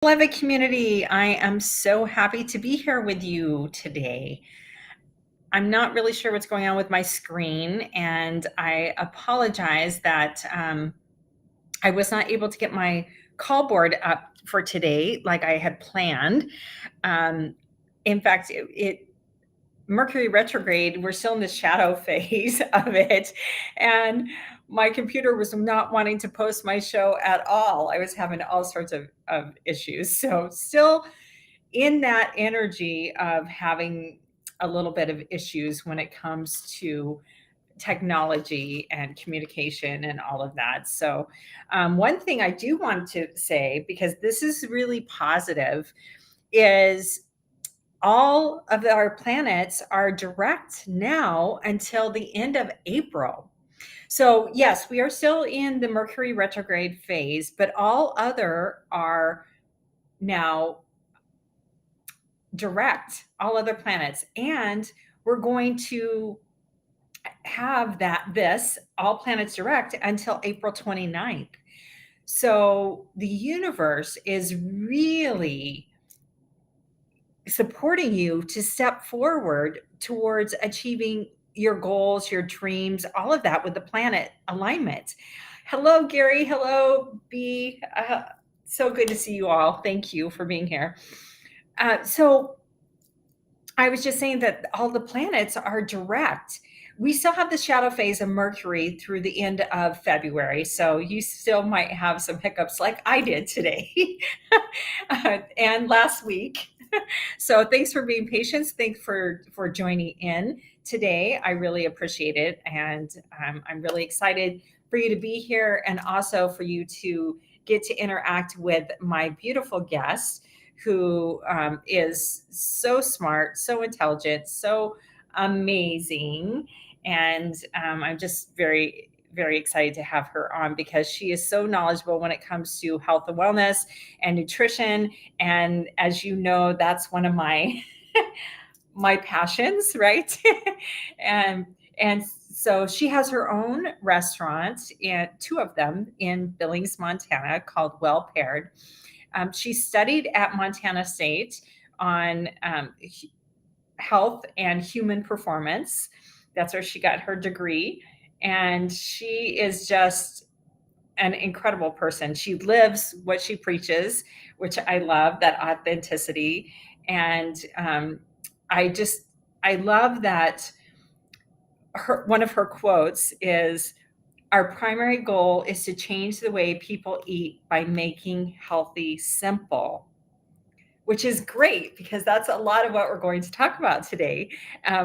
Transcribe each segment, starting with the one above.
Beloved community, I am so happy to be here with you today. I'm not really sure what's going on with my screen, and I apologize that I was not able to get my call board up for today like I had planned. Um, in fact, Mercury retrograde, we're still in the shadow phase of it. And my computer was not wanting to post my show at all. I was having all sorts of issues. So, still in that energy of having a little bit of issues when it comes to technology and communication and all of that. So, one thing I do want to say, because this is really positive, is all of our planets are direct now until the end of April. So, yes, we are still in the Mercury retrograde phase, but all other are now direct, all other planets. And we're going to have this all planets direct until April 29th. So the universe is really supporting you to step forward towards achieving your goals, your dreams, all of that with the planet alignment. Hello, Gary. Hello, B. So good to see you all. Thank you for being here. So I was just saying that all the planets are direct. We still have the shadow phase of Mercury through the end of February. So you still might have some hiccups like I did today and last week. So thanks for being patient. Thanks for joining in today. I really appreciate it. And I'm really excited for you to be here and also for you to get to interact with my beautiful guest who is so smart, so intelligent, so amazing. And I'm just very, very excited to have her on because she is so knowledgeable when it comes to health and wellness and nutrition. And as you know, that's one of my my passions, right? and and so she has her own restaurant, and two of them in Billings, Montana, called Well Paired. She studied at Montana State on health and human performance. That's where she got her degree. And she is just an incredible person. She lives what she preaches, which I love, that authenticity. And I love that one of her quotes is, our primary goal is to change the way people eat by making healthy simple, which is great because that's a lot of what we're going to talk about today.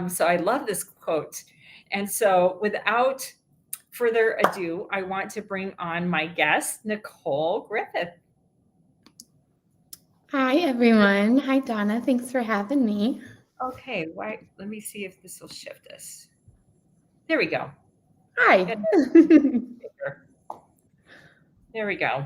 So I love this quote. And so without further ado, I want to bring on my guest, Nicole Griffith. Hi, everyone. Hi, Dawna. Thanks for having me. Okay, let me see if this will shift us. There we go. Hi. There we go.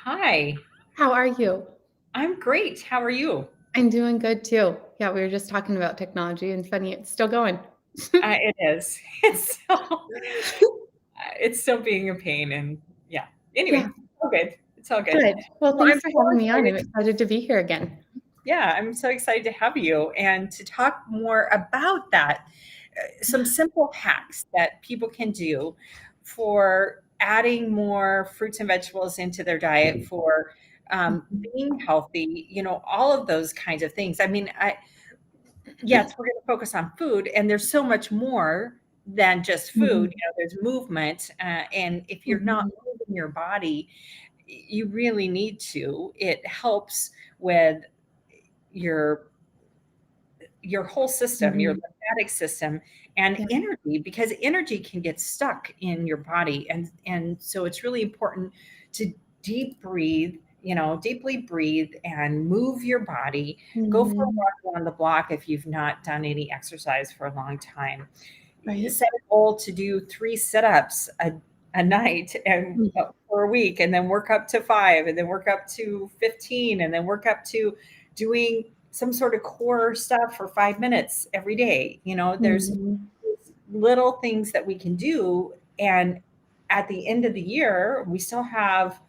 Hi. How are you? I'm great. How are you? I'm doing good too. Yeah, we were just talking about technology and funny, it's still going. It is. It's still being a pain. And yeah, anyway, Yeah. all good. It's all good. Good. Well, thanks I'm for so having me on. I'm excited. excited to be here again. Yeah, I'm so excited to have you and to talk more about that. Some simple hacks that people can do for adding more fruits and vegetables into their diet, for being healthy, all of those kinds of things. I mean, yes, we're going to focus on food, and there's so much more than just food. Mhm. There's movement, and if you're not Mhm. moving your body, you really need to. It helps with your whole system, your Mhm. lymphatic system, and Yeah. energy, because energy can get stuck in your body, and so it's really important to deeply breathe and move your body. Go for a Mhm. walk around the block if you've not done any exercise for a long time. Right. Set a goal to do 3 sit-ups a night and Mhm. for a week, and then work up to 5, and then work up to 15, and then work up to doing some sort of core stuff for 5 minutes every day. There's Mhm. little things that we can do. And at the end of the year, we still have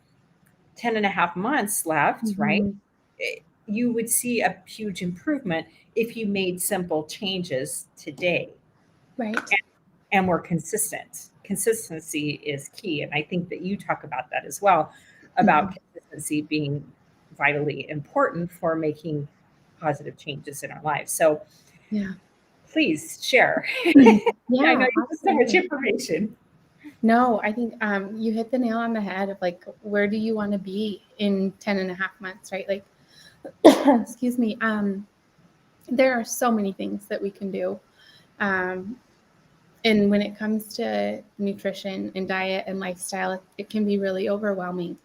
10 and a half months left, right? Mhm. You would see a huge improvement if you made simple changes today Right. and were consistent. Consistency is key. And I think that you talk about that as well, about Mhm. consistency being vitally important for making positive changes in our lives. So Yeah. please share. I know Yeah, you have so much absolutely. information. No, I think you hit the nail on the head of like, where do you want to be in 10 and a half months, right? Like, excuse me. There are so many things that we can do. Um, and when it comes to nutrition and diet and lifestyle, it can be really overwhelming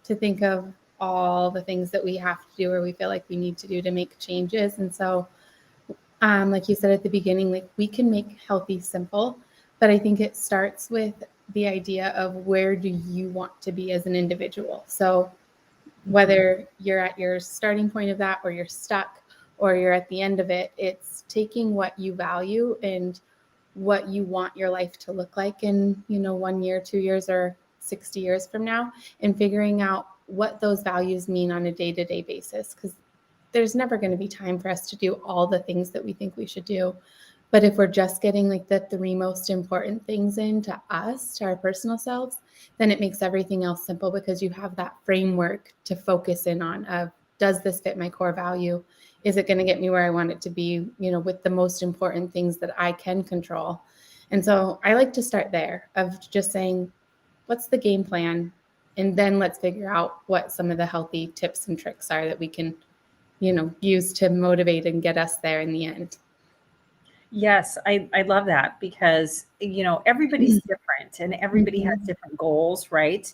to think of all the things that we have to do or we feel like we need to do to make changes. And so, like you said at the beginning, like we can make healthy simple, but I think it starts with the idea of where do you want to be as an individual. So Mhm. whether you're at your starting point of that or you're stuck or you're at the end of it, it's taking what you value and what you want your life to look like in, 1 year, 2 years, or 60 years from now, and figuring out what those values mean on a day-to-day basis. Because there's never going to be time for us to do all the things that we think we should do. But if we're just getting like the three most important things into us, to our personal selves, then it makes everything else simple because you have that framework to focus in on of, does this fit my core value? Is it going to get me where I want it to be, with the most important things that I can control? And so I like to start there of just saying, what's the game plan? And then let's figure out what some of the healthy tips and tricks are that we can, use to motivate and get us there in the end. Yes, I love that because, everybody's different and everybody has Mhm. different goals, right?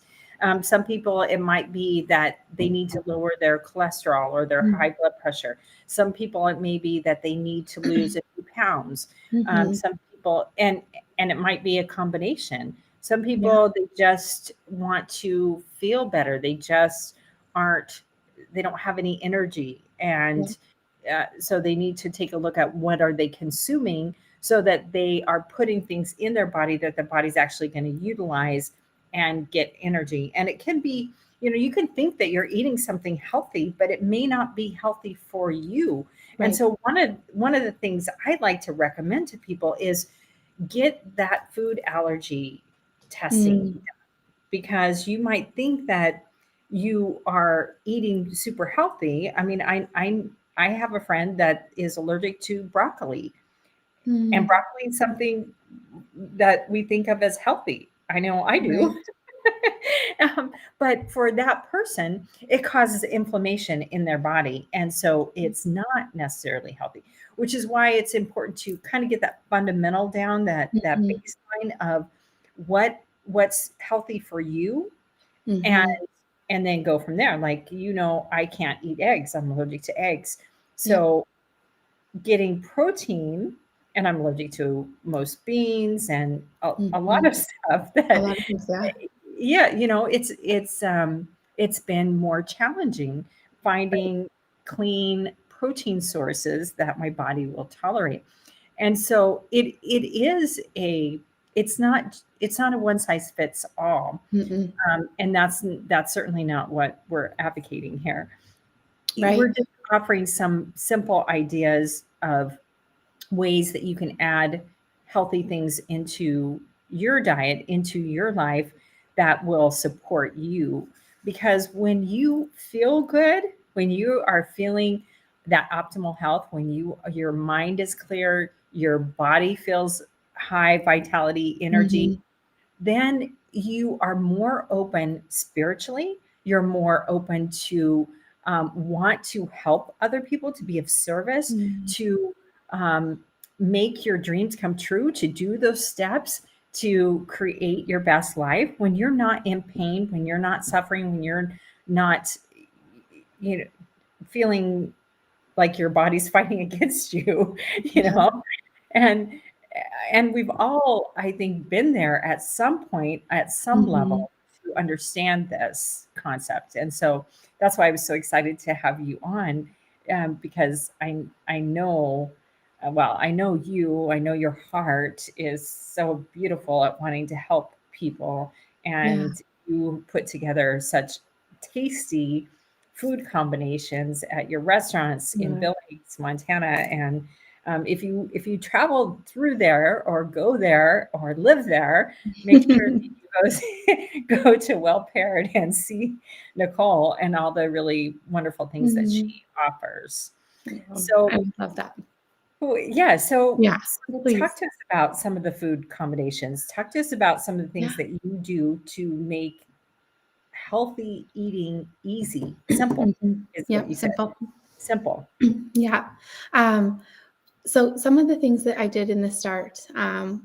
Some people, it might be that they need to lower their cholesterol or their high blood pressure. Some people, it may be that they need to lose a few pounds. Mhm. Some people, and it might be a combination. Some Yeah. people, they just want to feel better. Aren't, they don't have any energy. Yeah. And so they need to take a look at what are they consuming so that they are putting things in their body that the body's actually going to utilize and get energy. And it can be, you can think that you're eating something healthy, but it may not be healthy for you. And Right. so one of the things I'd like to recommend to people is get that food allergy testing, Mm. because you might think that you are eating super healthy. I mean, I have a friend that is allergic to broccoli, and Mm. broccoli is something that we think of as healthy. I know I Right. do. But for that person, it causes inflammation in their body. And so it's not necessarily healthy, which is why it's important to kind of get that fundamental down, that Mhm. baseline of what's healthy for you, and Mhm. and then go from there. Like, I can't eat eggs. I'm allergic to eggs. Yep. So getting protein, and I'm allergic to most beans and a lot Mhm. of stuff A that, lot of things, yeah. yeah, it's been more challenging Right. finding clean protein sources that my body will tolerate. And so it's not a one size fits all. Mm-mm. And that's certainly not what we're advocating here. We're Right. just offering some simple ideas of ways that you can add healthy things into your diet, into your life, that will support you. Because when you feel good, when you are feeling that optimal health, when your mind is clear, your body feels high vitality, energy, Mhm. then you are more open spiritually. You're more open to want to help other people, to be of service, Mm. to make your dreams come true, to do those steps to create your best life. When you're not in pain, when you're not suffering, when you're not, you know, feeling like your body's fighting against you, you Yeah. know, and we've all, I think, been there at some point, at some Mhm. level, to understand this concept. And so that's why I was so excited to have you on, because I know, well, I know you, I know your heart is so beautiful at wanting to help people, Yeah. and you put together such tasty food combinations at your restaurants in Yeah. Billings, Montana. And if you travel through there or go there or live there, make sure that you go to Well Paired and see Nicole and all the really wonderful things that she Mhm. offers. I So, would love that. yeah, so Yeah, talk please. to us about some of the food combinations. Talk to us about some of the things Yeah. that you do to make healthy eating easy, simple Mhm. is what Yep, you said. simple. Simple. Yeah. Um, so some of the things that I did in the start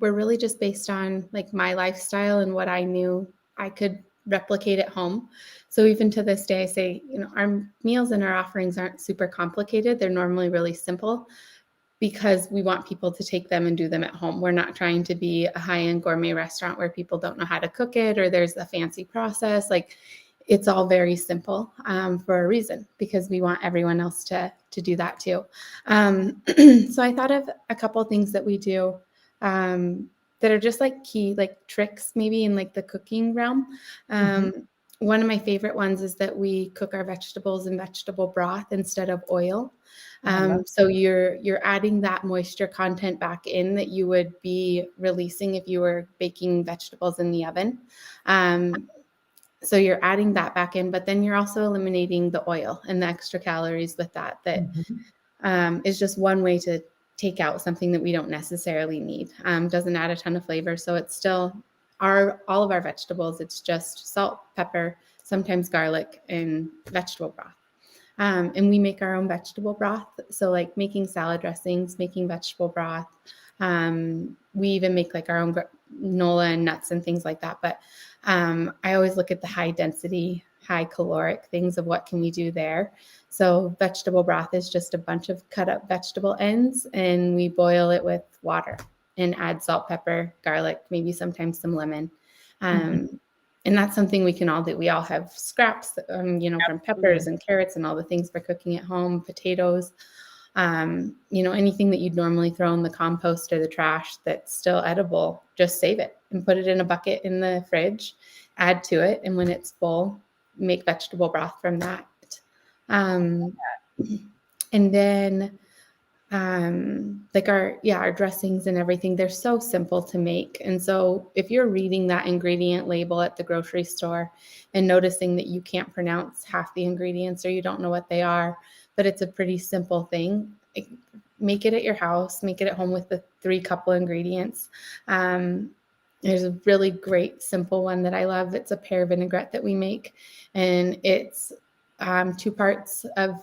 were really just based on like my lifestyle and what I knew I could replicate at home. So even to this day, I say, our meals and our offerings aren't super complicated. They're normally really simple because we want people to take them and do them at home. We're not trying to be a high-end gourmet restaurant where people don't know how to cook it or there's a fancy process. Like it's all very simple for a reason because we want everyone else to do that too. So I thought of a couple of things that we do um, that are just like key, like tricks maybe in like the cooking realm. Mhm. Um, One of my favorite ones is that we cook our vegetables in vegetable broth instead of oil. Oh, I love So you're adding that moisture content back in that you would be releasing if you were baking vegetables in the oven. Um, so you're adding that back in, but then you're also eliminating the oil and the extra calories with that. That Mhm. is just one way to take out something that we don't necessarily need. Doesn't add a ton of flavor, so it's still all of our vegetables. It's just salt, pepper, sometimes garlic, and vegetable broth. And we make our own vegetable broth. So, like making salad dressings, making vegetable broth. We even make like our own granola and nuts and things like that. But I always look at the high density, high caloric things of what can we do there. So, vegetable broth is just a bunch of cut up vegetable ends, and we boil it with water and add salt, pepper, garlic, maybe sometimes some lemon. Mhm. Um, and that's something we can all do. We all have scraps, from Absolutely. peppers and carrots and all the things for cooking at home, potatoes, anything that you'd normally throw in the compost or the trash that's still edible, just save it and put it in a bucket in the fridge, add to it. And when it's full, make vegetable broth from that. Um, and then like our dressings and everything, they're so simple to make. And so if you're reading that ingredient label at the grocery store and noticing that you can't pronounce half the ingredients or you don't know what they are, but it's a pretty simple thing, like, make it at your house, make it at home with the 3 couple ingredients. There's a really great simple one that I love. It's a pear vinaigrette that we make, and it's 2 parts of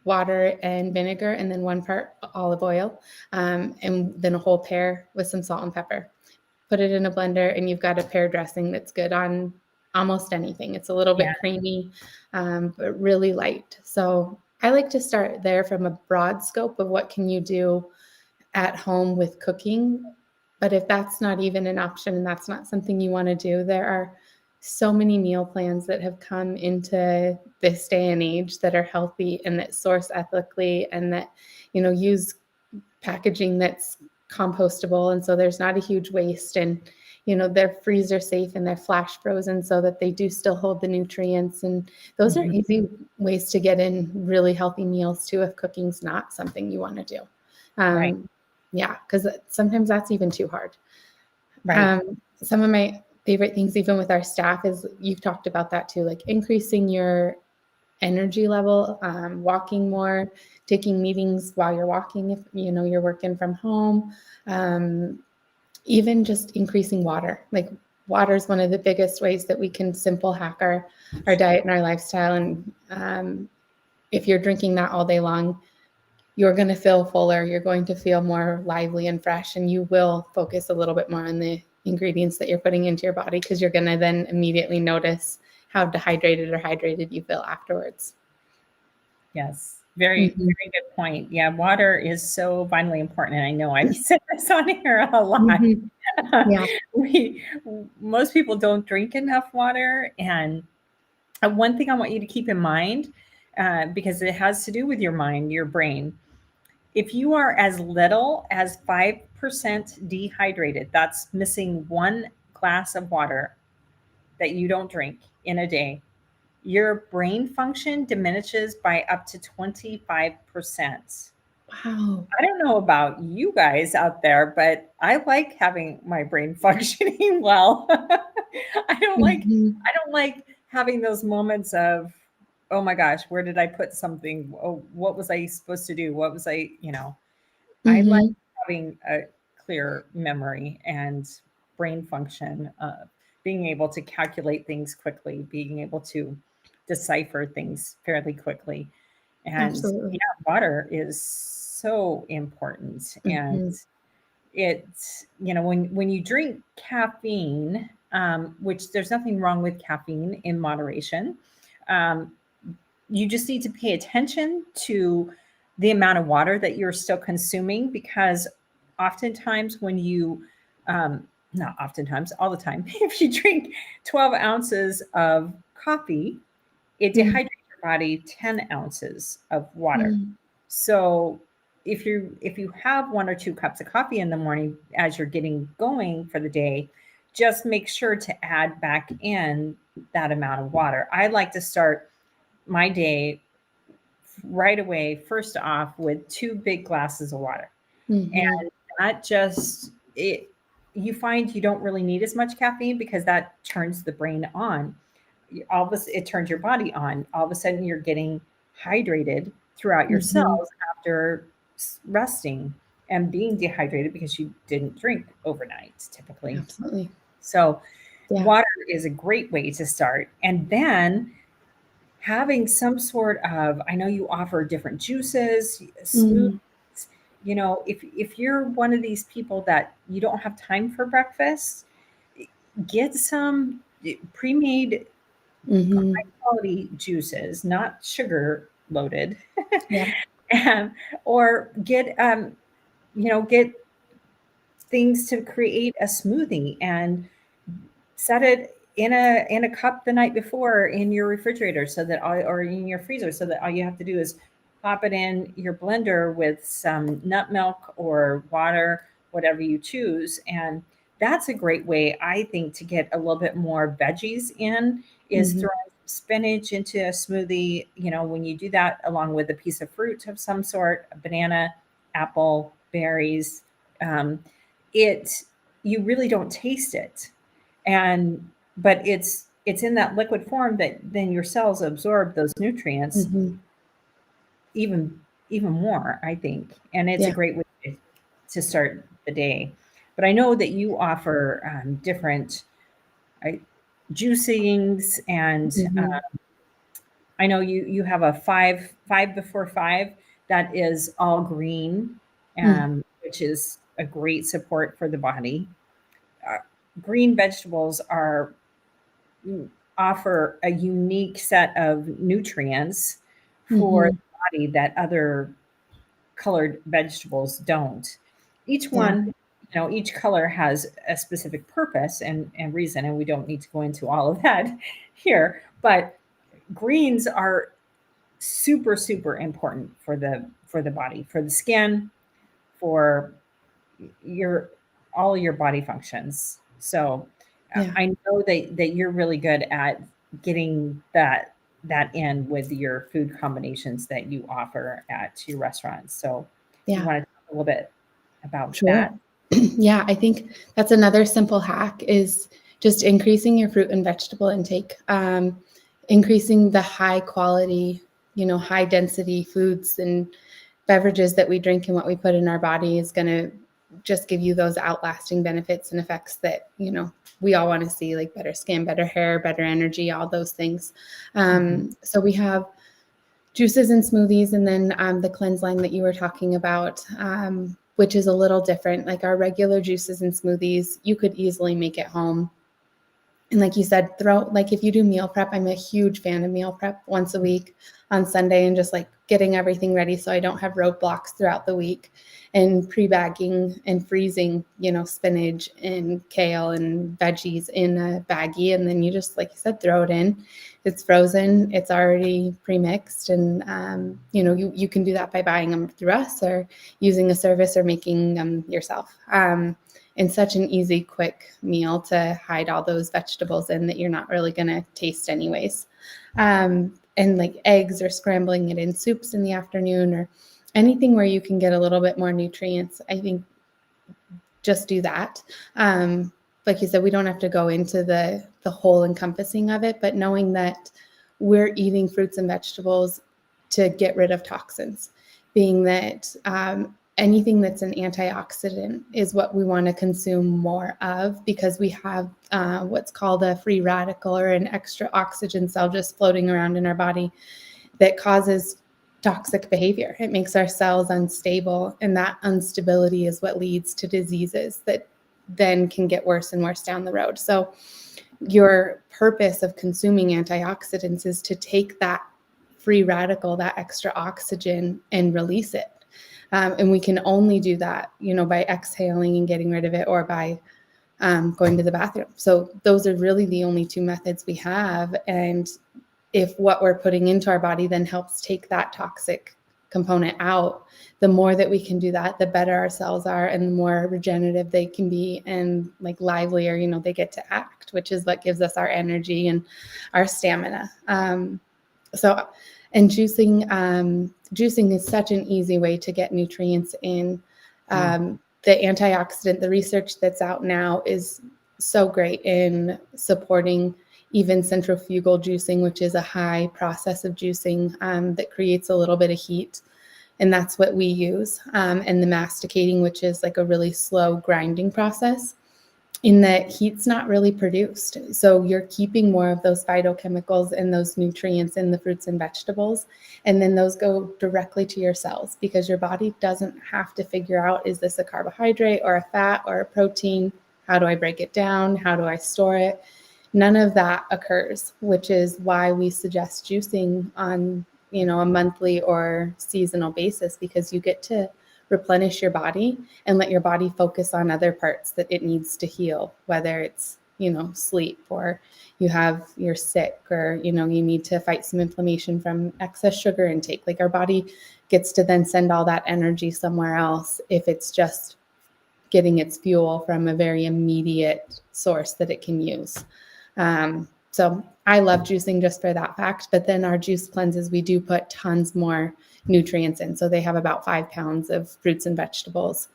water and vinegar, and then 1 part olive oil, and then a whole pear with some salt and pepper. Put it in a blender, and you've got a pear dressing that's good on almost anything. It's a little Yeah. bit creamy, but really light. So I like to start there from a broad scope of what can you do at home with cooking. But if that's not even an option and that's not something you want to do, there are so many meal plans that have come into this day and age that are healthy and that source ethically and that, use packaging that's compostable. And so there's not a huge waste, and, they're freezer safe and they're flash frozen so that they do still hold the nutrients. And those are Mhm. easy ways to get in really healthy meals too if cooking's not something you want to do. Right. Um, yeah, because sometimes that's even too hard. Right. Some of my favorite things, even with our staff, is you've talked about that too, like increasing your energy level, walking more, taking meetings while you're walking if you're working from home, um, even just increasing water. Like water is one of the biggest ways that we can simple hack our diet and our lifestyle. And if you're drinking that all day long, you're going to feel fuller, you're going to feel more lively and fresh, and you will focus a little bit more on the ingredients that you're putting into your body because you're going to then immediately notice how dehydrated or hydrated you feel afterwards. Yes. Very, Mhm. very good point. Yeah, water is so vitally important, and I know I've said this on here a lot. Mhm. Yeah. We most people don't drink enough water, and one thing I want you to keep in mind, because it has to do with your mind, your brain. If you are as little as 5% dehydrated, that's missing 1 glass of water that you don't drink in a day, your brain function diminishes by up to 25%. Wow. I don't know about you guys out there, but I like having my brain functioning well. Mhm. I don't like having those moments of, oh my gosh, where did I put something? Oh, what was I supposed to do? What was I, I like Mhm. having a clear memory and brain function, being able to calculate things quickly, being able to decipher things fairly quickly. And Absolutely. yeah, water is so important. And Mhm. it's, when you drink caffeine, which there's nothing wrong with caffeine in moderation, um, you just need to pay attention to the amount of water that you're still consuming, because oftentimes when you, not oftentimes, all the time, if you drink 12 ounces of coffee, it Mm. dehydrates your body 10 ounces of water. Mm. So if you have 1 or 2 cups of coffee in the morning as you're getting going for the day, just make sure to add back in that amount of water. I like to start my day right away, first off, with 2 big glasses of water. Mhm. And that just it you find you don't really need as much caffeine because that turns the brain on. All of a it turns your body on. All of a sudden you're getting hydrated throughout your Mhm. cells after resting and being dehydrated because you didn't drink overnight typically. Absolutely. So Yeah. water is a great way to start. And then having some sort of, I know you offer different juices, smoothies. Mm. If you're one of these people that you don't have time for breakfast, get some pre-made Mhm. high quality juices, not sugar loaded, Yeah. um, or get things to create a smoothie and set it in a cup the night before in your refrigerator, so that all, or in your freezer, so that all you have to do is pop it in your blender with some nut milk or water, whatever you choose. And that's a great way, I think, to get a little bit more veggies in, is Mhm. throwing spinach into a smoothie. When you do that along with a piece of fruit of some sort, a banana, apple, berries, um, it you really don't taste it, and but it's in that liquid form that then your cells absorb those nutrients Mhm. even even more, I think. And it's a Yeah. great way to start the day. But I know that you offer different uh, juicings, and Mhm. I know you have a five before five that is all green, Mm. which is a great support for the body. uh, Green vegetables are offer a unique set of nutrients for Mhm. the body that other colored vegetables don't. Each Yeah. one, each color has a specific purpose and reason, and we don't need to go into all of that here. But greens are super, super important for the body, for the skin, for your all your body functions. So Yeah. I know that you're really good at getting that in with your food combinations that you offer at your restaurants. So you Yeah. want to talk a little bit about Sure. that? Yeah, I think that's another simple hack is just increasing your fruit and vegetable intake, increasing the high quality, high density foods and beverages that we drink and what we put in our body is going to just give you those outlasting benefits and effects that, we all want to see, like better skin, better hair, better energy, all those things. Mhm. So we have juices and smoothies, and then the cleanse line that you were talking about, which is a little different. Like our regular juices and smoothies, you could easily make at home. And like you said, like if you do meal prep, I'm a huge fan of meal prep once a week on Sunday and just like getting everything ready so I don't have roadblocks throughout the week, and pre-bagging and freezing, spinach and kale and veggies in a baggie. And then you just, like you said, throw it in. It's frozen. It's already pre-mixed. And, you can do that by buying them through us or using a service or making them yourself. and such an easy, quick meal to hide all those vegetables in that you're not really going to taste anyways. And like eggs or scrambling it in soups in the afternoon or anything where you can get a little bit more nutrients, I think just do that. Like you said, we don't have to go into the whole encompassing of it, but knowing that we're eating fruits and vegetables to get rid of toxins, being that anything that's an antioxidant is what we want to consume more of, because we have what's called a free radical or an extra oxygen cell just floating around in our body that causes toxic behavior. It makes our cells unstable, and that instability is what leads to diseases that then can get worse and worse down the road. So your purpose of consuming antioxidants is to take that free radical, that extra oxygen, and release it. And we can only do that, by exhaling and getting rid of it, or by going to the bathroom. So those are really the only two methods we have. And if what we're putting into our body then helps take that toxic component out, the more that we can do that, the better our cells are, and the more regenerative they can be, and like livelier, they get to act, which is what gives us our energy and our stamina. And juicing is such an easy way to get nutrients in. The antioxidant, the research that's out now is so great in supporting even centrifugal juicing, which is a high process of juicing that creates a little bit of heat. And that's what we use. And the masticating, which is like a really slow grinding process, in that heat's not really produced. So you're keeping more of those phytochemicals and those nutrients in the fruits and vegetables. And then those go directly to your cells, because your body doesn't have to figure out, is this a carbohydrate or a fat or a protein? How do I break it down? How do I store it? None of that occurs, which is why we suggest juicing on, a monthly or seasonal basis, because you get to replenish your body and let your body focus on other parts that it needs to heal, whether it's, sleep, or you're sick, or, you need to fight some inflammation from excess sugar intake. Like, our body gets to then send all that energy somewhere else if it's just getting its fuel from a very immediate source that it can use. So I love juicing just for that fact. But then our juice cleanses, we do put tons more nutrients in. So they have about 5 pounds of fruits and vegetables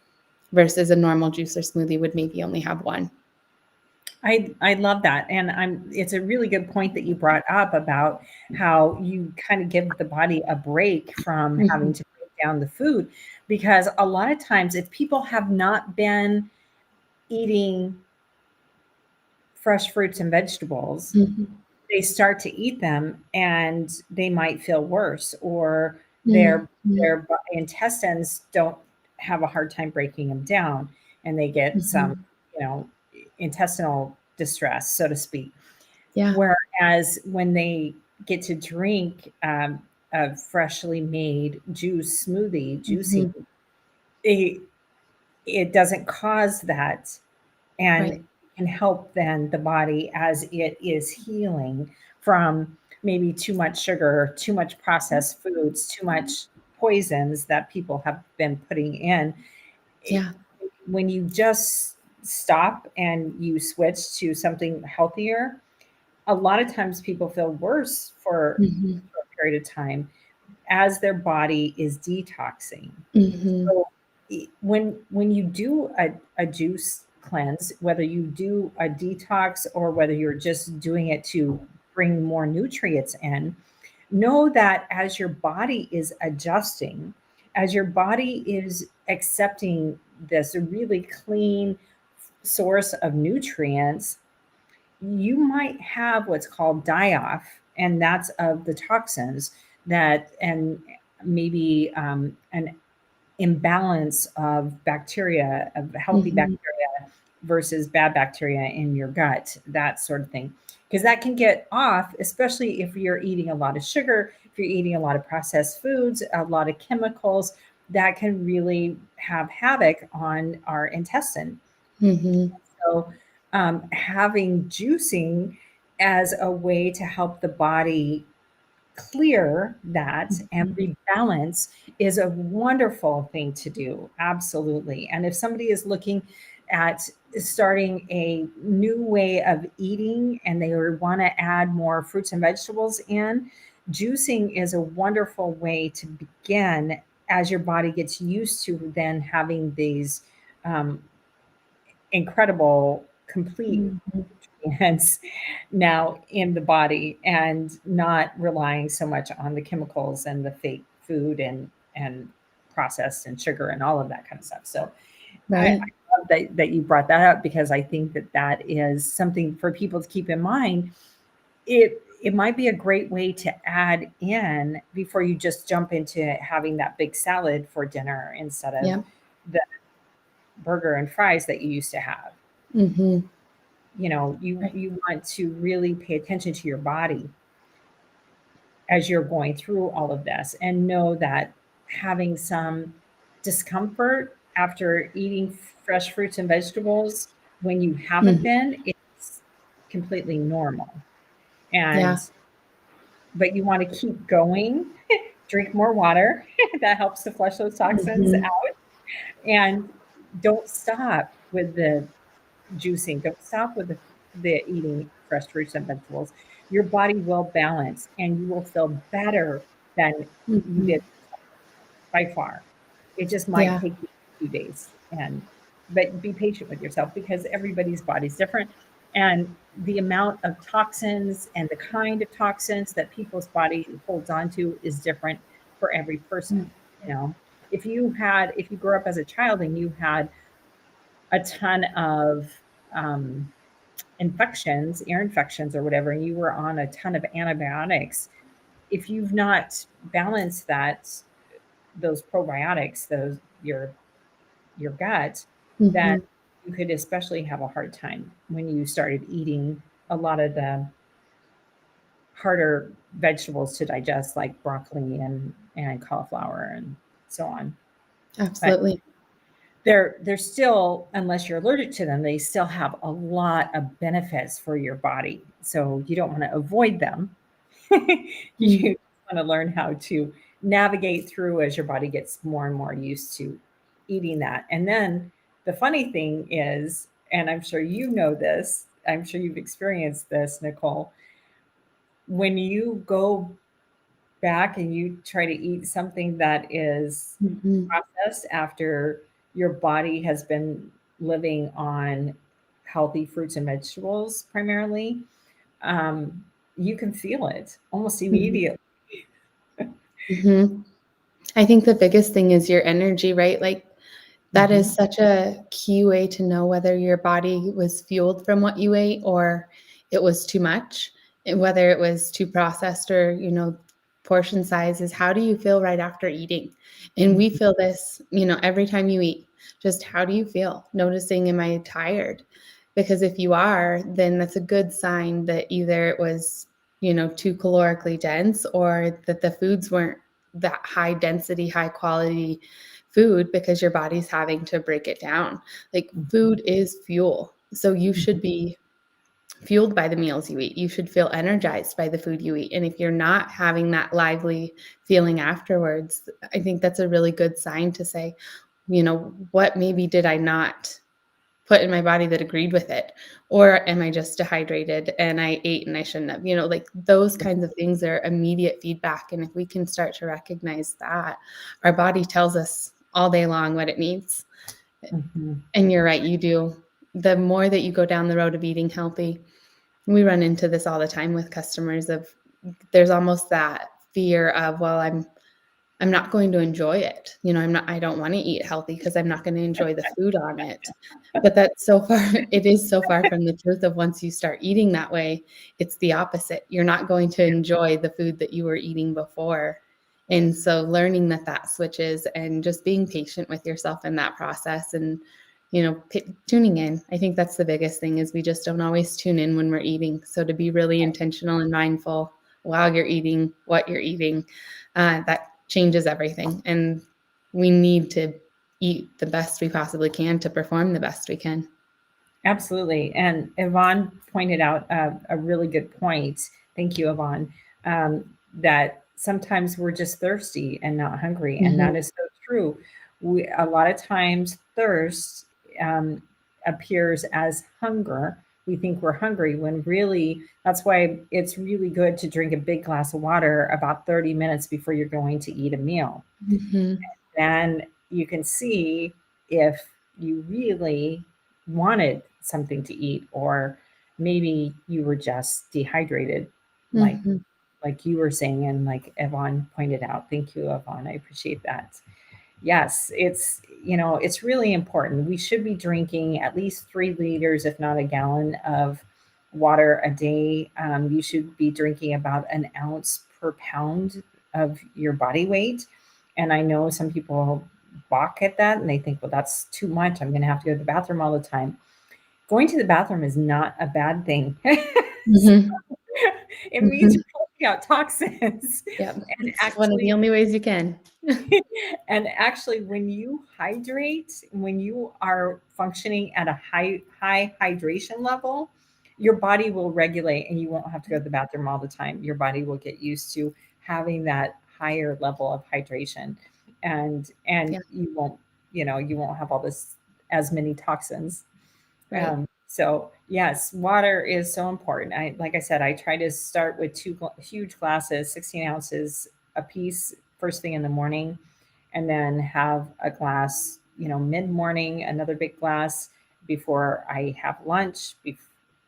versus a normal juice or smoothie would maybe only have 1. I love that. And it's a really good point that you brought up about how you kind of give the body a break from having to break down the food, because a lot of times if people have not been eating fresh fruits and vegetables, they start to eat them and they might feel worse, or their intestines don't have a hard time breaking them down, and they get some, intestinal distress, so to speak. Yeah. Whereas when they get to drink a freshly made juice, smoothie, juicing, it doesn't cause that, and can help then the body as it is healing from maybe too much sugar, too much processed foods, too much poisons that people have been putting in. Yeah. When you just stop and you switch to something healthier, a lot of times people feel worse for a period of time as their body is detoxing. So when you do a juice cleanse, whether you do a detox or whether you're just doing it to bring more nutrients in, know that as your body is adjusting, as your body is accepting this really clean source of nutrients, you might have what's called die-off, and that's of the toxins that, and maybe an imbalance of bacteria, of healthy bacteria versus bad bacteria in your gut, that sort of thing. Because that can get off, especially if you're eating a lot of sugar, if you're eating a lot of processed foods, a lot of chemicals, that can really have havoc on our intestine. So having juicing as a way to help the body clear that and rebalance is a wonderful thing to do. Absolutely. And if somebody is looking at starting a new way of eating and they want to add more fruits and vegetables in, juicing is a wonderful way to begin as your body gets used to then having these um, incredible, complete Mhm. nutrients now in the body and not relying so much on the chemicals and the fake food and processed and sugar and all of that kind of stuff. So I Right. love that you brought that up because I think that is something for people to keep in mind. It might be a great way to add in before you just jump into having that big salad for dinner instead of Yeah. the burger and fries that you used to have. Hmm. You know, Right. you want to really pay attention to your body as you're going through all of this and know that having some discomfort after eating fresh fruits and vegetables when you haven't Mhm. been, it's completely normal. And Yeah. but you want to keep going, drink more water. That helps to flush those toxins Hmm. out. And don't stop with the juicing. Don't stop with the eating fresh fruits and vegetables. Your body will balance and you will feel better than you Hmm. did by far. It just might Yeah. take you a few days and but be patient with yourself because everybody's body's different and the amount of toxins and the kind of toxins that people's body holds on to is different for every person, you know. If you grew up as a child and you had a ton of um, infections, ear infections or whatever, and you were on a ton of antibiotics, if you've not balanced those probiotics, those your gut, then Hmm. you could especially have a hard time when you started eating a lot of the harder vegetables to digest, like broccoli and cauliflower and so on. But Absolutely. they're still, unless you're allergic to them, they still have a lot of benefits for your body. So you don't want to avoid them. Mm-hmm. You want to learn how to navigate through as your body gets more and more used to eating that. And then the funny thing is, and I'm sure you know this, I'm sure you've experienced this, Nicole, when you go back and you try to eat something that is Hmm. processed after your body has been living on healthy fruits and vegetables primarily, um, you can feel it almost immediately. Hmm. I think the biggest thing is your energy, right? Like that is Mhm. such a key way to know whether your body was fueled from what you ate or it was too much, and whether it was too processed or, portion size is how do you feel right after eating? And we Mhm. feel this, every time you eat. Just how do you feel? Noticing, am I tired? Because if you are, then that's a good sign that either it was, too calorically dense or that the foods weren't that high density, high quality food because your body's having to break it down. Like Mhm. food is fuel. So you Mhm. should be fueled by the meals you eat. You should feel energized by the food you eat. And if you're not having that lively feeling afterwards, I think that's a really good sign to say, what maybe did I not put in my body that agreed with it? Or am I just dehydrated and I ate and I shouldn't have? Like those kinds of things are immediate feedback. And if we can start to recognize that, our body tells us all day long what it needs. Mhm. And you're right, you do. The more that you go down the road of eating healthy, we run into this all the time with customers of there's almost that fear of, well, I'm not going to enjoy it. I don't want to eat healthy because I'm not going to enjoy the food on it. But that's so far, it is so far from the truth of once you start eating that way, it's the opposite. You're not going to enjoy the food that you were eating before. And so learning that switches and just being patient with yourself in that process and, tuning in. I think that's the biggest thing is we just don't always tune in when we're eating. So to be really intentional and mindful while you're eating, what you're eating, that changes everything. And we need to eat the best we possibly can to perform the best we can. Absolutely. And Yvonne pointed out a really good point. Thank you, Yvonne. Um, that sometimes we're just thirsty and not hungry, and Mhm. that is so true. A lot of times thirst um, appears as hunger. We think we're hungry when really that's why it's really good to drink a big glass of water about 30 minutes before you're going to eat a meal. Mm-hmm. Then you can see if you really wanted something to eat, or maybe you were just dehydrated, like Mm-hmm. like you were saying, and like Yvonne pointed out. Thank you, Yvonne. I appreciate that. Yes, it's really important. We should be drinking at least 3 liters, if not a gallon, of water a day. You should be drinking about an ounce per pound of your body weight. And I know some people balk at that and they think, well, that's too much. I'm going to have to go to the bathroom all the time. Going to the bathroom is not a bad thing. Mm-hmm. It means Mm-hmm. you're pulling out toxins. Yeah, And it's one of the actually, only ways you can. and actually, when you hydrate, when you are functioning at a high hydration level, your body will regulate and you won't have to go to the bathroom all the time. Your body will get used to having that higher level of hydration, and Yeah, you won't have all this as many toxins. right. So yes, water is so important. Like I said, I try to start with two huge glasses, 16 ounces a piece, first thing in the morning, and then have a glass, mid morning, another big glass before I have lunch,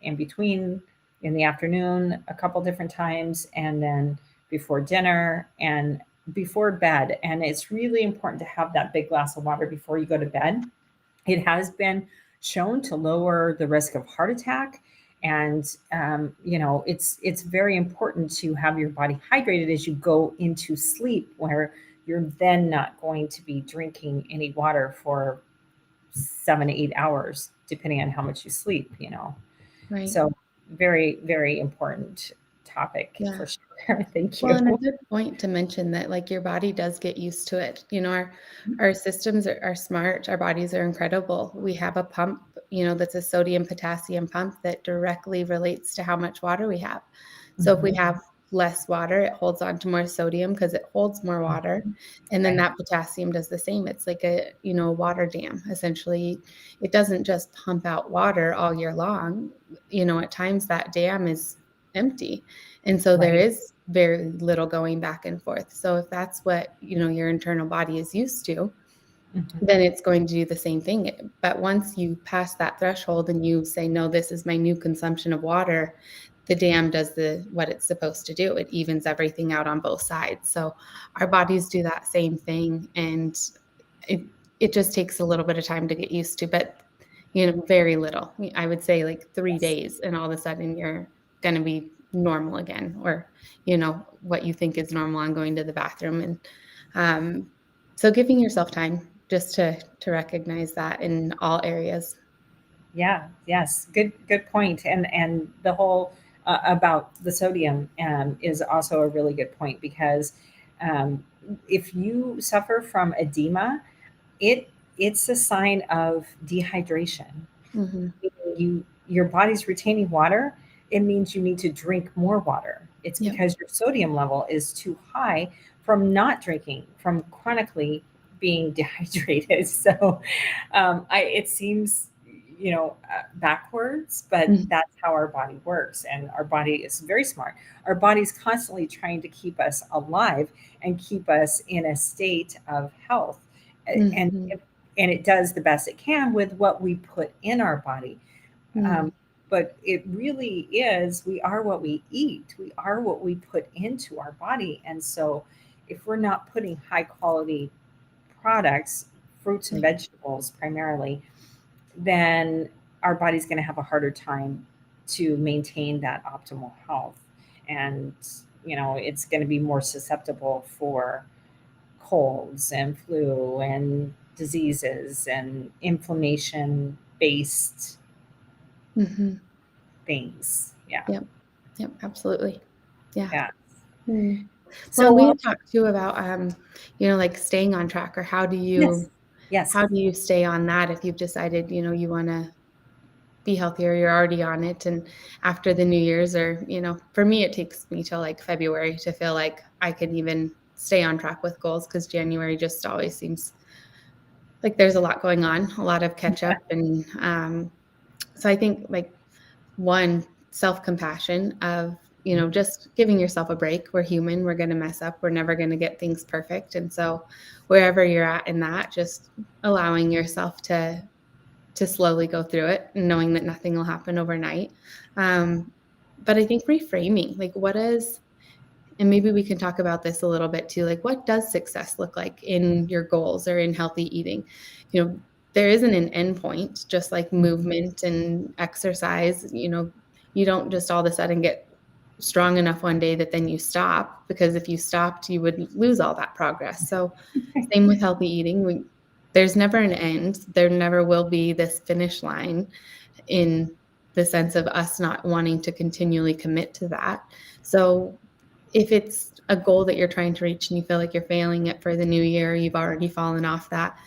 in between, in the afternoon, a couple different times, and then before dinner and before bed. And it's really important to have that big glass of water before you go to bed. It has been shown to lower the risk of heart attack. And it's very important to have your body hydrated as you go into sleep, where you're then not going to be drinking any water for 7 to 8 hours, depending on how much you sleep. Right. So very, very important topic Yeah. for sure. Thank Well, you. and a good point to mention that like your body does get used to it. Our systems are smart. Our bodies are incredible. We have a pump, that's a sodium potassium pump that directly relates to how much water we have. So if we Mhm. have less water, it holds on to more sodium because it holds more water. And then Right. that potassium does the same. It's like a water dam. Essentially, it doesn't just pump out water all year long. At times that dam is empty. And so there Right. is very little going back and forth. So if that's what, your internal body is used to, Mhm. then it's going to do the same thing. But once you pass that threshold and you say, no, this is my new consumption of water, the dam does what it's supposed to do. It evens everything out on both sides. So our bodies do that same thing. And it, it just takes a little bit of time to get used to, but very little. I would say like 3 Yes. days and all of a sudden you're going to be normal again, or what you think is normal on going to the bathroom. And um, so giving yourself time just to recognize that in all areas. Yeah, yes, good point. And the whole about the sodium is also a really good point, because um, if you suffer from edema, it it's a sign of dehydration. Hmm. Your body's retaining water. It means you need to drink more water. It's Yep. because your sodium level is too high from not drinking, from chronically being dehydrated. So it seems backwards, but Mhm. that's how our body works, and our body is very smart. Our body's constantly trying to keep us alive and keep us in a state of health. and Mhm. and it does the best it can with what we put in our body. Mhm. But it really is, we are what we eat, we are what we put into our body. And so if we're not putting high quality products, fruits and Yeah. vegetables primarily, then our body's going to have a harder time to maintain that optimal health. And it's going to be more susceptible for colds and flu and diseases and inflammation based Mhm. things. Yeah. Yep. Yep. Absolutely. Yeah. Yeah. Mm. Well, and So, we had talked too about, like staying on track, or yes, yes. how do you stay on that if you've decided, you want to be healthier, you're already on it. And after the New Year's, or, for me, it takes me till like February to feel like I can even stay on track with goals, because January just always seems like there's a lot going on, a lot of catch up. And so I think like one, self-compassion of, just giving yourself a break. We're human. We're going to mess up. We're never going to get things perfect. And so wherever you're at in that, just allowing yourself to slowly go through it and knowing that nothing will happen overnight. But I think reframing, like and maybe we can talk about this a little bit too, like what does success look like in your goals or in healthy eating? There isn't an end point, just like movement and exercise. You don't just all of a sudden get strong enough one day that then you stop, because if you stopped, you would lose all that progress. So same with healthy eating. There's never an end. There never will be this finish line, in the sense of us not wanting to continually commit to that. So if it's a goal that you're trying to reach and you feel like you're failing it for the new year, you've already fallen off that,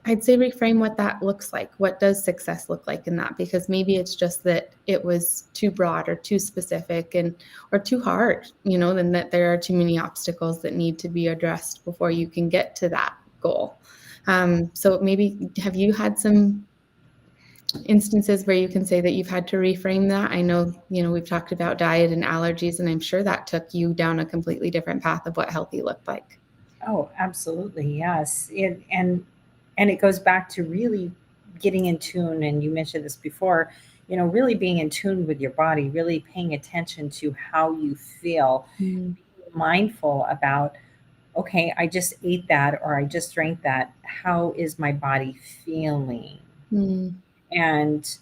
I'd say reframe what that looks like. What does success look like in that? Because maybe it's just that it was too broad or too specific or too hard, then that there are too many obstacles that need to be addressed before you can get to that goal. So maybe have you had some instances where you can say that you've had to reframe that? I know, we've talked about diet and allergies, and I'm sure that took you down a completely different path of what healthy looked like. Oh, absolutely. Yes. And it goes back to really getting in tune. And you mentioned this before, really being in tune with your body, really paying attention to how you feel, Mm. mindful about, okay, I just ate that or I just drank that. How is my body feeling? Mm. And,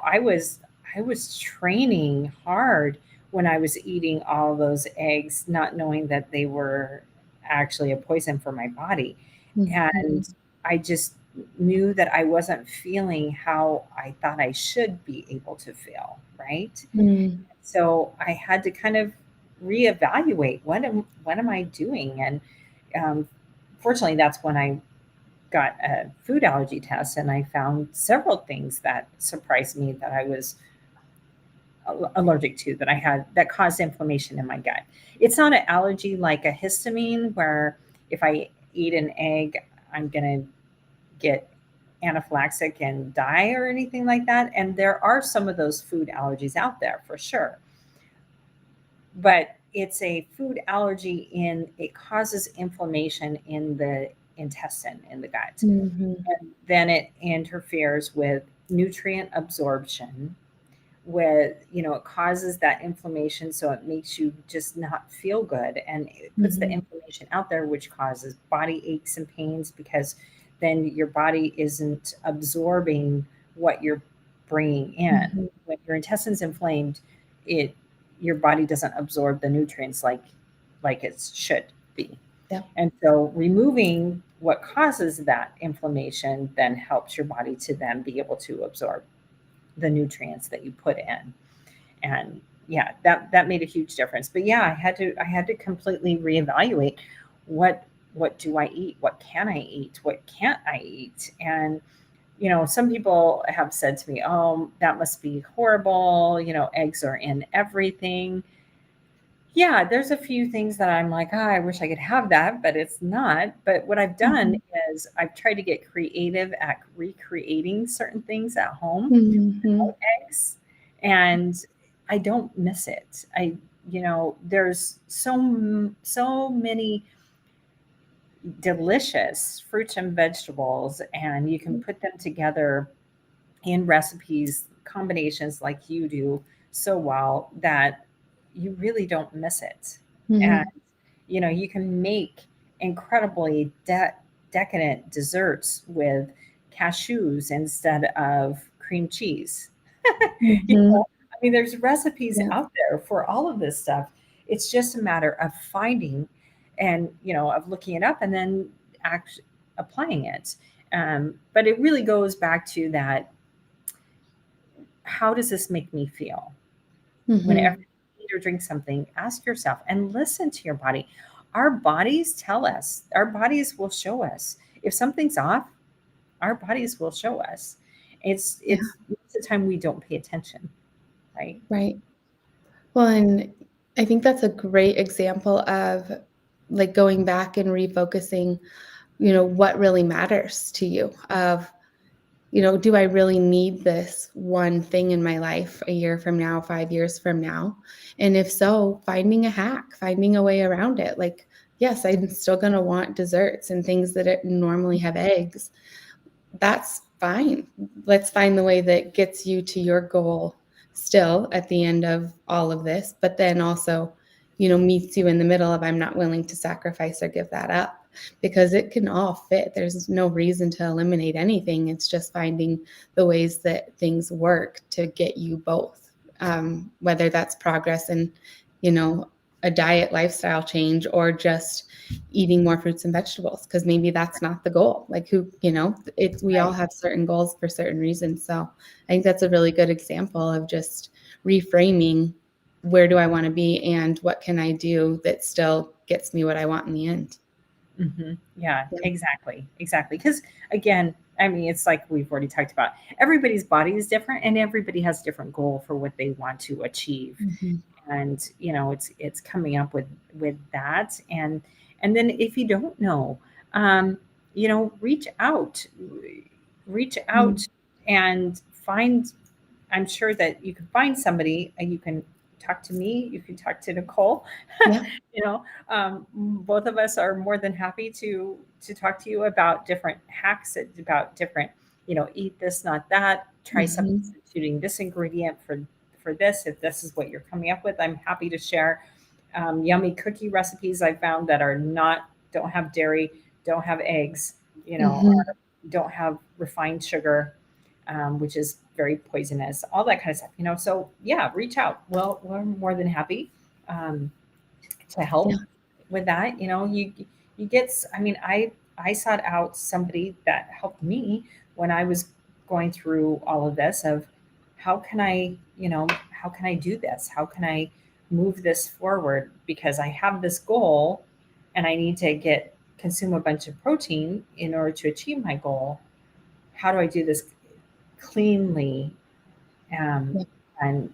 I was training hard when I was eating all those eggs, not knowing that they were actually a poison for my body. Mhm. And I just knew that I wasn't feeling how I thought I should be able to feel, right? Mm. So I had to kind of reevaluate what am I doing? And fortunately, that's when I got a food allergy test, and I found several things that surprised me that I was allergic to, that I had, that caused inflammation in my gut. It's not an allergy like a histamine, where if I eat an egg, I'm going to get anaphylaxis and die or anything like that. And there are some of those food allergies out there for sure. But it's a food allergy in it causes inflammation in the intestine, in the gut. Mhm. And then it interferes with nutrient absorption, with, it causes that inflammation, so it makes you just not feel good, and it puts the Mhm. inflammation out there, which causes body aches and pains, because then your body isn't absorbing what you're bringing in. Mhm. When your intestine's inflamed, it your body doesn't absorb the nutrients like it should be. Yep. And so removing what causes that inflammation then helps your body to then be able to absorb the nutrients that you put in. And yeah, that made a huge difference. But yeah, I had to completely reevaluate what do I eat? What can I eat? What can't I eat? And some people have said to me, "Oh, that must be horrible. Eggs are in everything." Yeah, there's a few things that I'm like, "Oh, I wish I could have that," but it's not. But what I've done Mhm. is I've tried to get creative at recreating certain things at home Mhm. without eggs, and I don't miss it. There's so many delicious fruits and vegetables, and you can put them together in recipes, combinations like you do so well, that you really don't miss it. And Mhm. you can make incredibly decadent desserts with cashews instead of cream cheese. you Mhm. know, I mean, there's recipes Yeah. out there for all of this stuff. It's just a matter of finding, and of looking it up and then actually applying it. But it really goes back to that: how does this make me feel? Whenever Mhm. you eat or drink something, ask yourself and listen to your body. Our bodies tell us, our bodies will show us. If something's off, our bodies will show us. Yeah. It's most of the time we don't pay attention, right? Right. Well, and I think that's a great example of like going back and refocusing what really matters to you of, do I really need this one thing in my life a year from now, 5 years from now? And if so, finding a hack, finding a way around it. Like, yes, I'm still going to want desserts and things that normally have eggs. That's fine. Let's find the way that gets you to your goal still at the end of all of this, but then also, meets you in the middle of I'm not willing to sacrifice or give that up, because it can all fit. There's no reason to eliminate anything. It's just finding the ways that things work to get you both, whether that's progress and, a diet lifestyle change, or just eating more fruits and vegetables, because maybe that's not the goal. Like we all Right. have certain goals for certain reasons. So I think that's a really good example of just reframing, where do I want to be and what can I do that still gets me what I want in the end. Yeah, Yeah. exactly. Exactly. Because again, I mean, it's like we've already talked about. Everybody's body is different, and everybody has a different goal for what they want to achieve. Mm-hmm. And it's coming up with that. And then if you don't know, um, reach out and find. I'm sure that you can find somebody, and you can talk to me. You can talk to Nicole. Yeah. Both of us are more than happy to talk to you about different hacks, about different, eat this, not that. Try Mm-hmm. substituting this ingredient for this. If this is what you're coming up with, I'm happy to share yummy cookie recipes I found that don't have dairy, don't have eggs, Mm-hmm. or don't have refined sugar, which is very poisonous, all that kind of stuff. So yeah, reach out. Well, we're more than happy um, to Yeah. help with that. You get, I mean, I sought out somebody that helped me when I was going through all of this of how can how can I do this? How can I move this forward? Because I have this goal and I need to consume a bunch of protein in order to achieve my goal. How do I do this cleanly, Yeah. and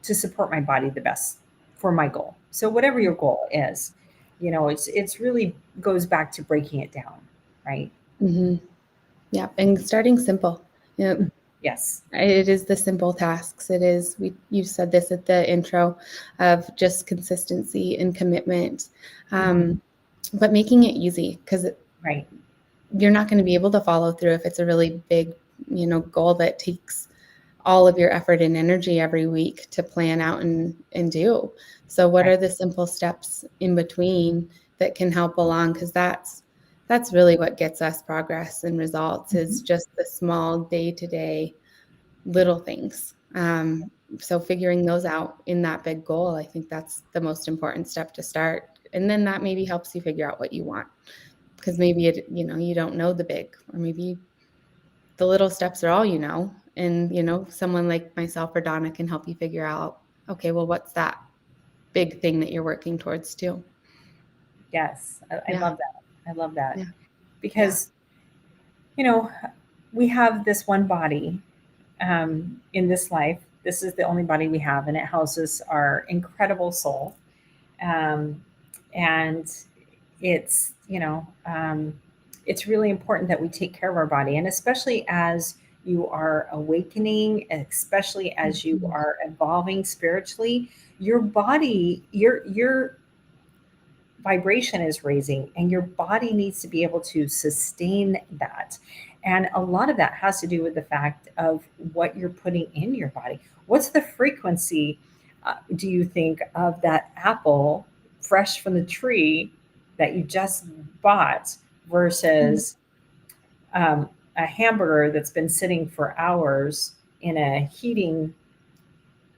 to support my body the best for my goal? So whatever your goal is, it's really goes back to breaking it down, right? Mm-hmm. Yeah. And starting simple. Yes. It is the simple tasks. It is, you said this at the intro, of just consistency and commitment, Mhm. but making it easy, because Right. you're not going to be able to follow through if it's a really big, goal that takes all of your effort and energy every week to plan out and do. So what Right. are the simple steps in between that can help along? Because that's really what gets us progress and results, is Mhm. just the small day-to-day little things. So figuring those out in that big goal, I think that's the most important step to start. And then that maybe helps you figure out what you want, because maybe you don't know the big, or maybe the little steps are all and someone like myself or Dawna can help you figure out, okay, well, what's that big thing that you're working towards too? Yes, I Yeah. love that. I love that Yeah. Yeah. because you know we have this one body in this life. This is the only body we have, and it houses our incredible soul. Um, and it's it's really important that we take care of our body, and especially as you are awakening, and especially as you Mhm. are evolving spiritually, your body, your vibration is raising, and your body needs to be able to sustain that. And a lot of that has to do with the fact of what you're putting in your body. What's the frequency, do you think, of that apple fresh from the tree that you just bought Mhm. versus a hamburger that's been sitting for hours in a heating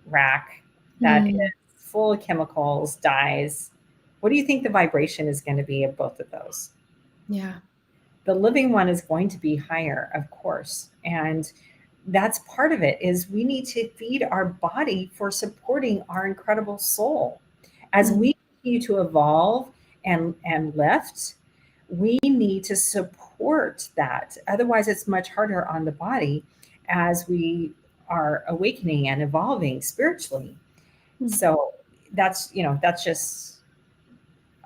rack that is Mhm. full of chemicals, dyes? What do you think the vibration is going to be of both of those? Yeah. The living one is going to be higher, of course. And that's part of it, is we need to feed our body for supporting our incredible soul. As Mhm. we continue to evolve and lift, we need to support that. Otherwise, it's much harder on the body as we are awakening and evolving spiritually. Mhm. So that's just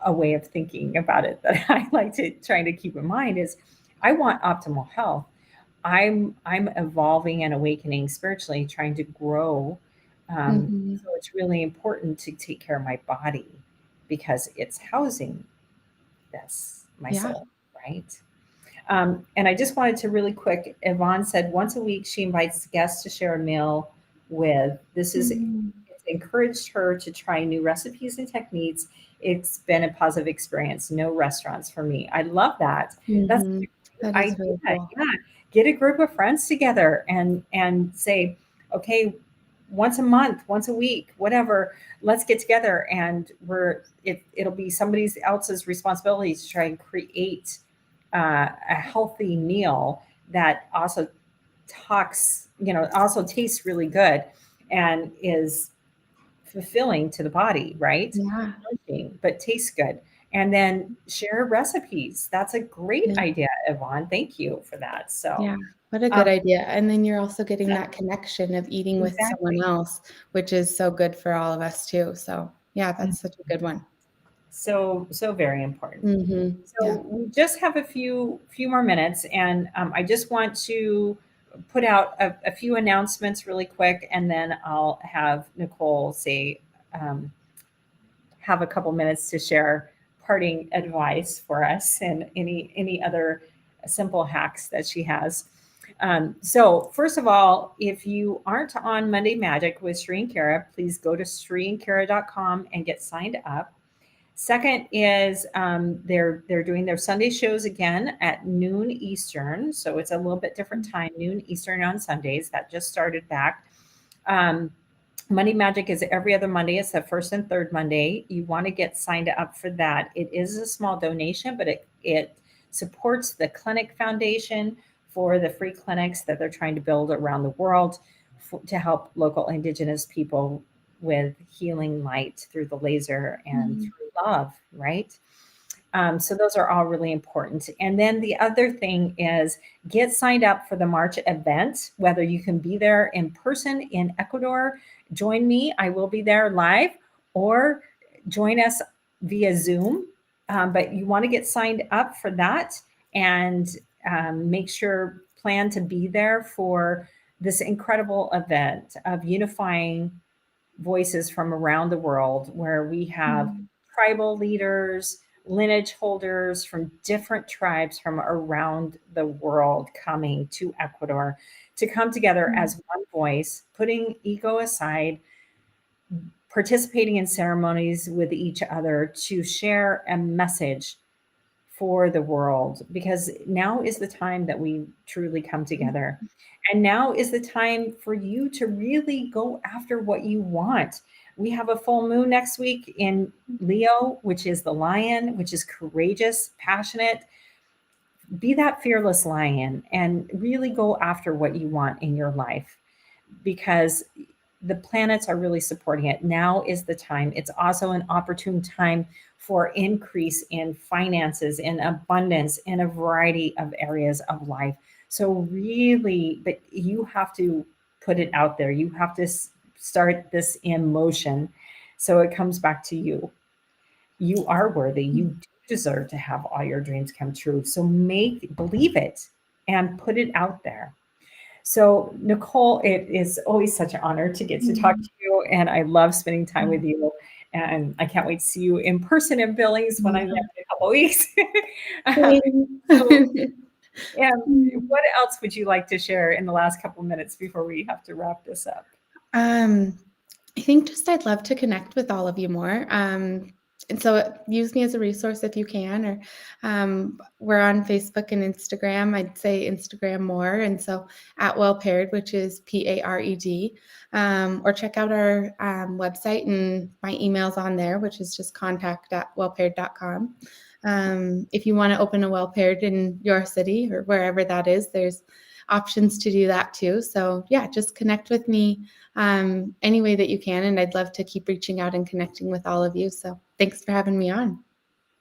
a way of thinking about it that I like to try to keep in mind is I want optimal health. I'm evolving and awakening spiritually, trying to grow. Hmm. So it's really important to take care of my body because it's housing this, my Yeah. soul, right? And I just wanted to really quick, Yvonne said once a week she invites guests to share a meal with. This is Mhm. it's encouraged her to try new recipes and techniques. It's been a positive experience. No restaurants for me. I love that. That's Mhm. a That great is idea. really cool. Yeah. Get a group of friends together and say, okay, once a month, once a week, whatever, let's get together and it'll be somebody else's responsibility to try and create a healthy meal that also also tastes really good and is fulfilling to the body, right? Yeah. Nourishing, but tastes good. And then share recipes. That's a great Yeah. idea, Yvonne. Thank you for that. So, Yeah. What a good um, idea. And then you're also getting that connection of eating with someone exactly. else, which is so good for all of us too. So, yeah, Mm. that's such a good one. So very important. Mhm. Yeah. So we just have a few more minutes, and I just want to put out a few announcements really quick, and then I'll have Nicole say um, have a couple minutes to share parting advice for us and any other simple hacks that she has. So first of all, if you aren't on Monday Magic with Sri and Kara, please go to sriandkara.com and get signed up. Second is they're doing their Sunday shows again at noon Eastern, so it's a little bit different time, noon Eastern on Sundays. That just started back. Um, Money Magic is every other Monday. It's the first and third Monday. You want to get signed up for that. It is a small donation, but it supports the Clinic Foundation for the free clinics that they're trying to build around the world to help local Indigenous people with healing light through the laser and Mhm. through love, right? So those are all really important. And then the other thing is get signed up for the March event, whether you can be there in person in Ecuador, join me. I will be there live, or join us via Zoom. But you want to get signed up for that and make sure, plan to be there for this incredible event of unifying voices from around the world where we have Mhm. tribal leaders, lineage holders from different tribes from around the world coming to Ecuador to come together Mhm. as one voice, putting ego aside, participating in ceremonies with each other to share a message for the world, because now is the time that we truly come together. And now is the time for you to really go after what you want. We have a full moon next week in Leo, which is the lion, which is courageous, passionate. Be that fearless lion and really go after what you want in your life, because the planets are really supporting it. Now is the time. It's also an opportune time for increase in finances, in abundance, in a variety of areas of life. So really, but you have to put it out there. You have to start this in motion. So it comes back to you. You are worthy. You do deserve to have all your dreams come true. So believe it and put it out there. So, Nicole, it is always such an honor to get to talk Mhm. to you, and I love spending time Yeah. with you. And I can't wait to see you in person in Billings when I'm there Yeah. in a couple of weeks. Same. So, Mm. what else would you like to share in the last couple of minutes before we have to wrap this up? Um, I think just I'd love to connect with all of you more. And so use me as a resource if you can, or we're on Facebook and Instagram. I'd say Instagram more. And so at Well Paired, which is PARED, or check out our website, and my email's on there, which is just contact@wellpaired.com. If you want to open a Well Paired in your city or wherever that is, there's options to do that too. So yeah, just connect with me any way that you can. And I'd love to keep reaching out and connecting with all of you. So thanks for having me on.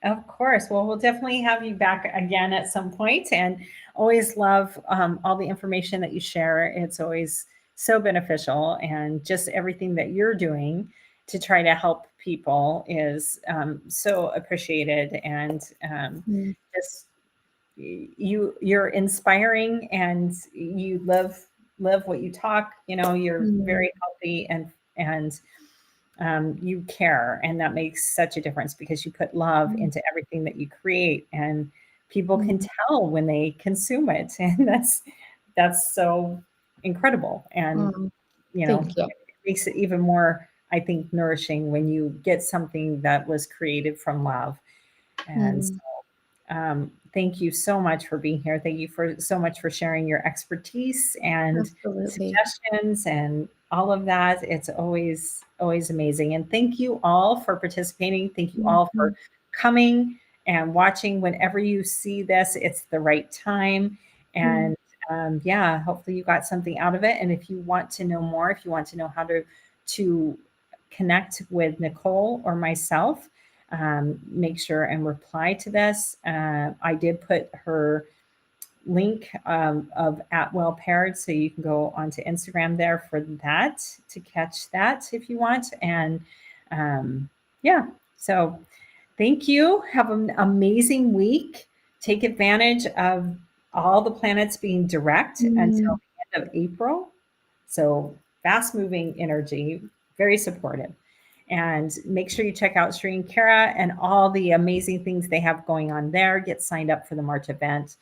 Of course. Well, we'll definitely have you back again at some point, and always love all the information that you share. It's always so beneficial, and just everything that you're doing to try to help people is so appreciated, and just you're inspiring, and you live what you talk. You know, you're Mm, very healthy, and you care, and that makes such a difference because you put love mm, into everything that you create, and people can mm, tell when they consume it, and that's so incredible. And mm. you know, Thank you. it makes it even more, I think, nourishing when you get something that was created from love. And Mm, thank you so much for being here. Thank you for so much for sharing your expertise and absolutely. suggestions and all of that. It's always amazing. And thank you all for participating. Thank you all for Mhm, coming and watching. Whenever you see this, it's the right time. mm, And yeah, hopefully you got something out of it. And if you want to know more, if you want to know how to connect with Nicole or myself, make sure and reply to this. I did put her link of At Well Paired, so you can go onto Instagram there for that to catch that if you want. And yeah, so thank you. Have an amazing week. Take advantage of all the planets being direct until mm, the end of April. So fast moving energy, very supportive. And make sure you check out Sri and Kara and all the amazing things they have going on there. Get signed up for the March event.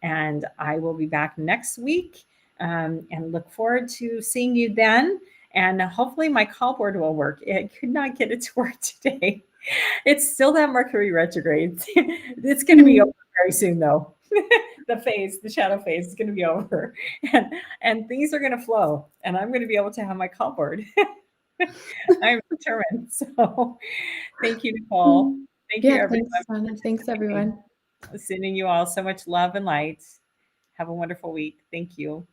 And I will be back next week, and look forward to seeing you then. And hopefully my call board will work. It could not get it to work today. It's still that Mercury retrograde. It's going to be over mm. very soon, though. The shadow phase is going to be over, and things are going to flow, and I'm going to be able to have my call board. I'm determined. So, thank you, Nicole. Mm. Thank you, Yeah, everyone, thanks, for Donna. Thanks, participating. everyone. Sending you all so much love and light. Have a wonderful week. Thank you.